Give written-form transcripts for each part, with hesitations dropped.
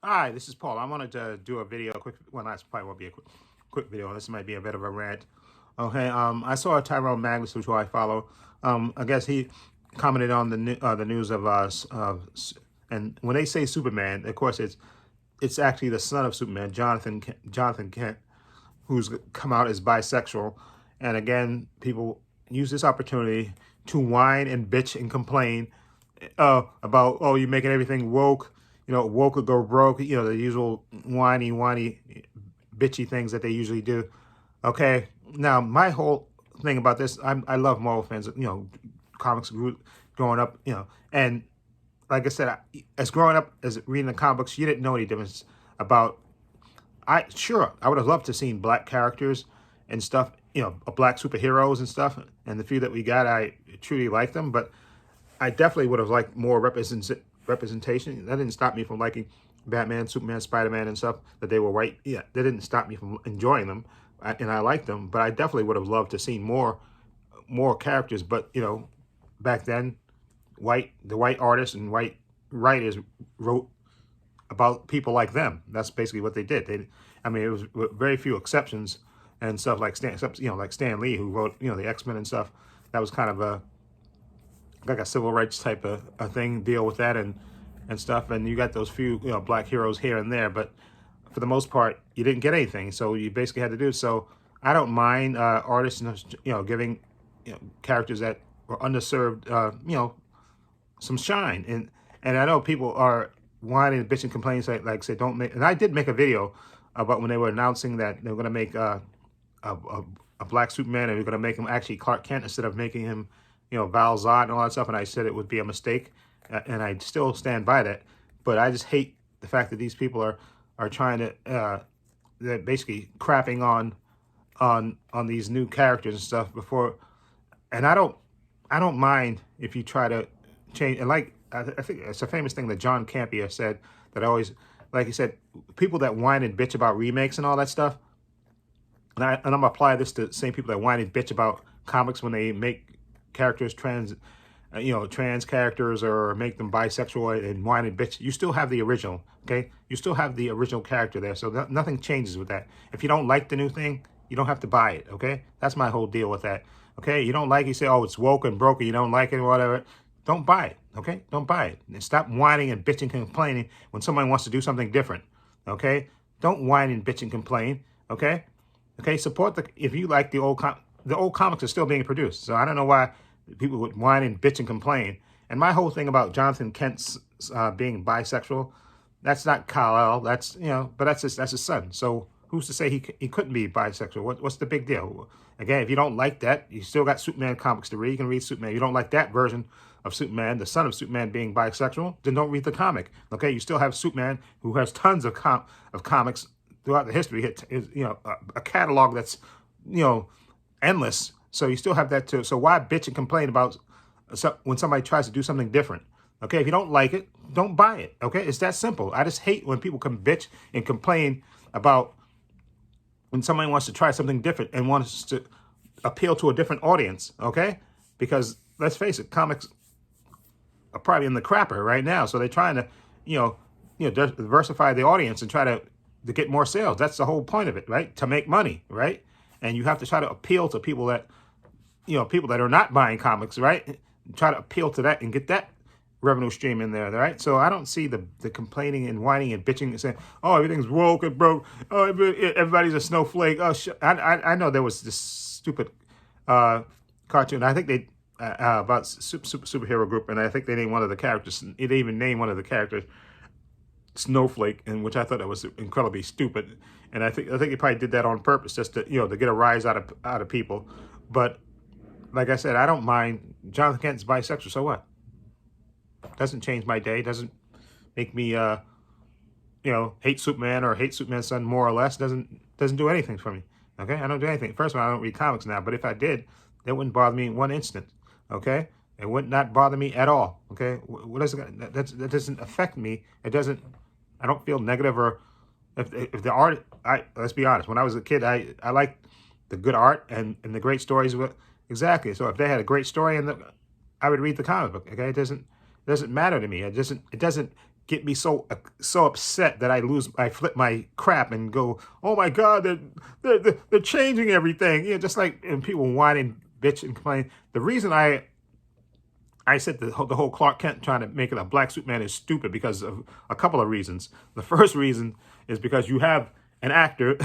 Hi, this is Paul. I wanted to do a video, quick. Well, not probably won't be a quick video. This might be a bit of a rant. Okay. I saw Tyrone Magnus, who I follow. I guess he commented on the news of and when they say Superman, of course it's actually the son of Superman, Jonathan Kent, who's come out as bisexual. And again, people use this opportunity to whine and bitch and complain about, oh, you're making everything woke. Woke or go broke. The usual whiny, bitchy things that they usually do. Okay. Now, my whole thing about this, I love Marvel fans. Comics growing up. And like I said, as growing up as reading the comic books, you didn't know any difference about. I would have loved to seen black characters and stuff. Black superheroes and stuff. And the few that we got, I truly liked them, but I definitely would have liked more representation. That didn't stop me from liking Batman, Superman, Spider-Man, and stuff, that they were white. Yeah, that didn't stop me from enjoying them, and I liked them. But I definitely would have loved to see more characters. But back then, the white artists and white writers wrote about people like them. That's basically what they did. It was with very few exceptions and stuff like Stan Lee, who wrote the X-Men and stuff. That was kind of like a civil rights type of a thing, deal with that and stuff. And you got those few black heroes here and there, but for the most part, you didn't get anything. So you basically had to do. So I don't mind artists giving characters that were underserved some shine. And I know people are whining and bitching, complaining, like say don't make. And I did make a video about when they were announcing that they were going to make a black Superman, and we're going to make him actually Clark Kent instead of making him Val Zod and all that stuff. And I said it would be a mistake, and I still stand by that. But I just hate the fact that these people are trying to they're basically crapping on these new characters and stuff before. And I don't mind if you try to change. And like I think it's a famous thing that John Campea said, that I always, like he said, people that whine and bitch about remakes and all that stuff. And I'm gonna apply this to the same people that whine and bitch about comics when they make characters trans characters, or make them bisexual and whine and bitch. You still have the original, okay? You still have the original character there, so nothing changes with that. If you don't like the new thing, you don't have to buy it, okay? That's my whole deal with that, okay? You don't like it, you say, oh, it's woke and broken, you don't like it or whatever. Don't buy it, okay? Don't buy it. And stop whining and bitching and complaining when somebody wants to do something different, okay? Don't whine and bitch and complain, okay? Okay, support if you like the old comics are still being produced. So I don't know why people would whine and bitch and complain. And my whole thing about Jonathan Kent's being bisexual, that's not Kal-El. That's but that's his son. So who's to say he couldn't be bisexual? What's the big deal? Again, if you don't like that, you still got Superman comics to read. You can read Superman. If you don't like that version of Superman, the son of Superman being bisexual, then don't read the comic. Okay, you still have Superman, who has tons of comics throughout the history, a catalog that's endless. So you still have that too. So why bitch and complain about when somebody tries to do something different? Okay, if you don't like it, don't buy it. Okay, it's that simple. I just hate when people can bitch and complain about when somebody wants to try something different and wants to appeal to a different audience. Okay, because let's face it, comics are probably in the crapper right now. So they're trying to diversify the audience and try to get more sales. That's the whole point of it, right? To make money, right? And you have to try to appeal to people that are not buying comics, right? Try to appeal to that and get that revenue stream in there, right? So I don't see the complaining and whining and bitching and saying, oh, everything's woke and broke. Oh, everybody's a snowflake. Oh, I know there was this stupid cartoon. I think they about superhero group, and I think they named one of the characters. They even named one of the characters Snowflake, and which I thought that was incredibly stupid. And I think he probably did that on purpose, just to to get a rise out of people. But like I said, I don't mind. Jonathan Kent's bisexual, so what? Doesn't change my day. Doesn't make me hate Superman or hate Superman's son more or less. Doesn't do anything for me. Okay, I don't do anything. First of all, I don't read comics now, but if I did, that wouldn't bother me in one instant. Okay, it would not bother me at all. Okay, what is it? That doesn't affect me. It doesn't. I don't feel negative, or if the art. Let's be honest. When I was a kid, I liked the good art and the great stories. Exactly. So if they had a great story, I would read the comic book. Okay, it doesn't matter to me. It doesn't get me so upset that I flip my crap and go, oh my God, they're changing everything. Just like and people whine and bitch and complain. The reason I said the whole Clark Kent trying to make it a black Superman is stupid because of a couple of reasons. The first reason is because you have an actor,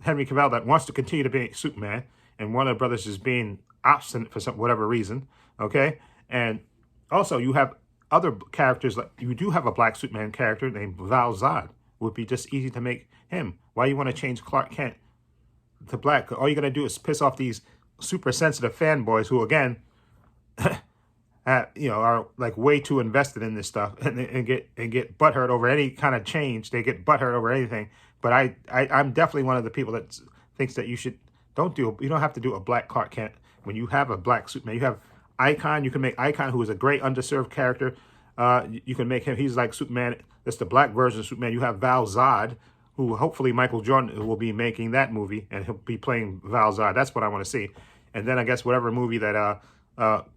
Henry Cavill, that wants to continue to be Superman, and Warner Brothers is being obstinate for whatever reason, okay? And also you have other characters, like you do have a black Superman character named Val Zod. It would be just easy to make him. Why you want to change Clark Kent to black? All you're going to do is piss off these super sensitive fanboys who, again, are like way too invested in this stuff and get butthurt over any kind of change. They get butthurt over anything. But I'm definitely one of the people that thinks that you don't have to do a black Clark Kent when you have a black Superman. You have Icon. You can make Icon, who is a great underserved character. You can make him. He's like Superman. That's the black version of Superman. You have Val Zod, who hopefully Michael Jordan will be making that movie, and he'll be playing Val Zod. That's what I want to see. And then I guess whatever movie that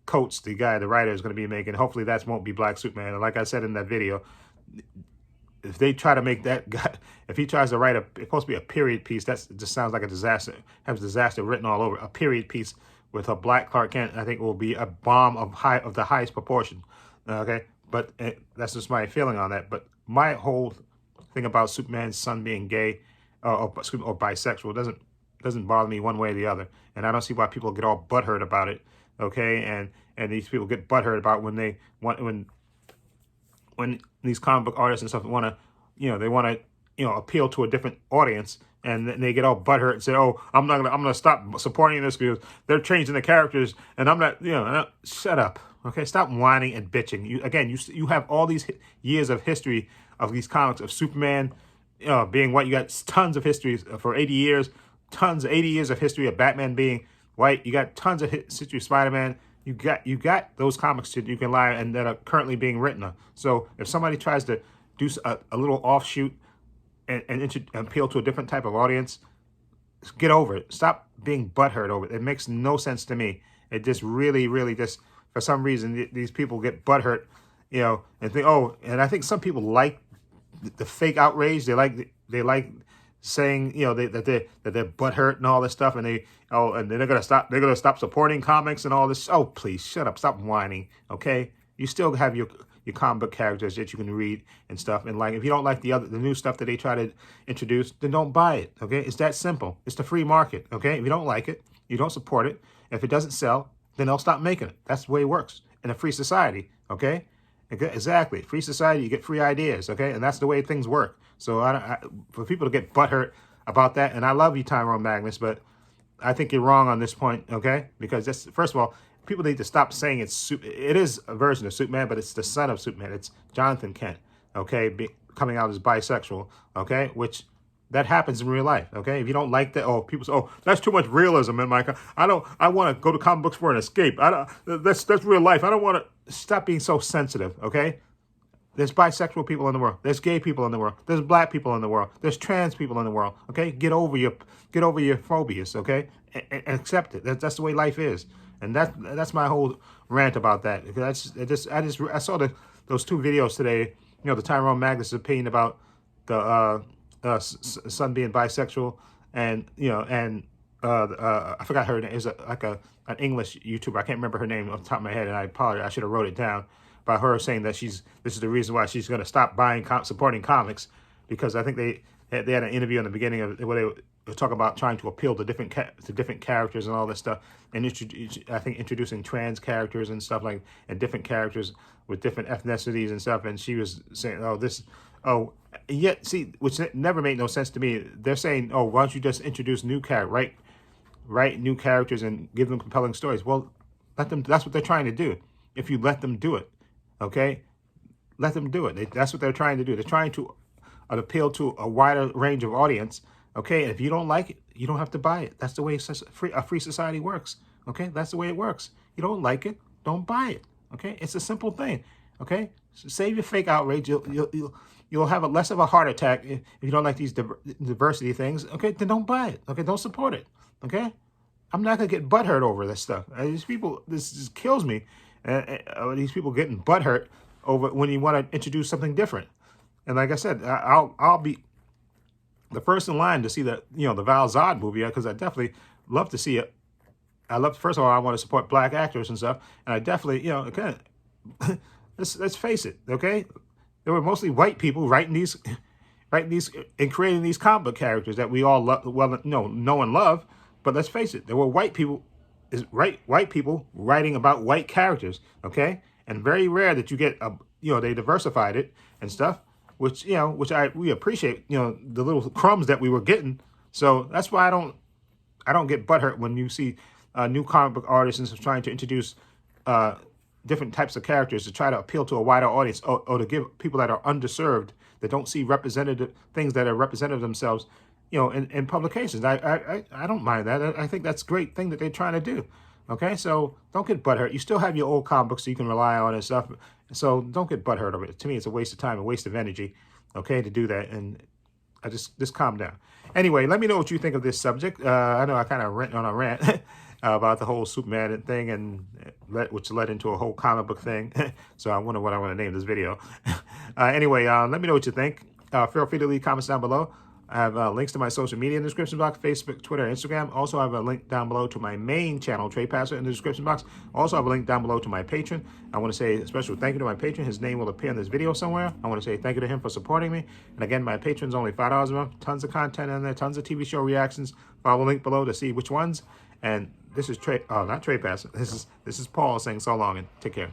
Coates, the writer, is going to be making, hopefully that won't be black Superman. And like I said in that video, if they try to make that guy, if he tries to write it's supposed to be a period piece, it just sounds like a disaster. Has disaster written all over. A period piece with a black Clark Kent, I think, will be a bomb of the highest proportion. Okay, but that's just my feeling on that. But my whole thing about Superman's son being gay or bisexual doesn't bother me one way or the other, and I don't see why people get all butthurt about it. Okay, and these people get butthurt about when these comic book artists and stuff want to appeal to a different audience, and then they get all butthurt and say, oh, I'm gonna stop supporting this because they're changing the characters, and I'm not, shut up. Okay, stop whining and bitching. You have all these years of history of these comics of Superman, being white. You got tons of history for 80 years, 80 years of history of Batman being white. You got tons of history of Spider-Man. You got those comics that you can lie and that are currently being written. So if somebody tries to do a little offshoot and appeal to a different type of audience, get over it. Stop being butthurt over it. It makes no sense to me. It just really, really just, for some reason, these people get butthurt, and think, oh, and I think some people like the fake outrage. They like saying, that they're butthurt and all this stuff, and they're gonna stop supporting comics and all this. Oh, please shut up, stop whining, okay? You still have your comic book characters that you can read and stuff, and like if you don't like the new stuff that they try to introduce, then don't buy it, okay? It's that simple. It's the free market, okay? If you don't like it, you don't support it. If it doesn't sell, then they'll stop making it. That's the way it works in a free society, okay? Exactly, free society, you get free ideas, okay? And that's the way things work. So for people to get butthurt about that, and I love you, Tyrone Magnus, but I think you're wrong on this point, okay? Because that's, first of all, people need to stop saying it is a version of Superman, but it's the son of Superman. It's Jonathan Kent, okay, coming out as bisexual, okay, which that happens in real life, okay? If you don't like that, people say, oh, that's too much realism in my, I want to go to comic books for an escape. That's real life. I don't want to, stop being so sensitive, okay? There's bisexual people in the world. There's gay people in the world. There's black people in the world. There's trans people in the world. Okay, get over your phobias. Okay, and accept it. That's the way life is, and that's my whole rant about that. Because I saw those two videos today. The Tyrone Magnus' opinion about the son being bisexual, and I forgot her name. It was an English YouTuber. I can't remember her name off the top of my head, and I apologize. I should have wrote it down. By her saying that this is the reason why she's going to stop supporting comics, because I think they had an interview in the beginning of where they were talking about trying to appeal to different characters and all this stuff, and I think introducing trans characters and stuff and different characters with different ethnicities and stuff, and she was saying, yet see, which never made no sense to me. They're saying, oh, why don't you just introduce new characters, write new characters and give them compelling stories? Well, let them. That's what they're trying to do. If you let them do it. Okay, let them do it. That's what they're trying to do. They're trying to appeal to a wider range of audience. Okay, and if you don't like it, you don't have to buy it. That's the way a free society works. Okay, that's the way it works. You don't like it, don't buy it. Okay, it's a simple thing. Okay, so save your fake outrage. You'll have less of a heart attack if you don't like these diversity things. Okay, then don't buy it. Okay, don't support it. Okay, I'm not gonna get butthurt over this stuff. These people, this just kills me. These people getting butthurt over when you want to introduce something different. And like I said, I'll be the first in line to see the the Val Zod movie, because I definitely love to see it. First of all, I want to support black actors and stuff, and I definitely again, let's face it, okay, there were mostly white people writing these and creating these comic book characters that we all know and love. But let's face it, there were white people writing about white characters, okay, and very rare that you get they diversified it and stuff, which we appreciate, the little crumbs that we were getting. So that's why I don't get butthurt when you see new comic book artists trying to introduce different types of characters to try to appeal to a wider audience, or to give people that are underserved, that don't see representative things that are representative themselves, in publications. I don't mind that. I think that's a great thing that they're trying to do. Okay, so don't get butthurt. You still have your old comic books so you can rely on and stuff. So don't get butthurt over it. To me, it's a waste of time, a waste of energy, okay, to do that. And I just calm down. Anyway, let me know what you think of this subject. I know I kind of went on a rant about the whole Superman thing, and which led into a whole comic book thing. So I wonder what I want to name this video. Anyway, let me know what you think. Feel free to leave comments down below. I have links to my social media in the description box: Facebook, Twitter, Instagram. Also, I have a link down below to my main channel, Trepacer, in the description box. Also, I have a link down below to my patron. I want to say a special thank you to my patron. His name will appear in this video somewhere. I want to say thank you to him for supporting me. And again, my patron's only $5 a month. Tons of content in there, tons of TV show reactions. Follow the link below to see which ones. And this is not Trepacer. This is Paul saying so long, and take care.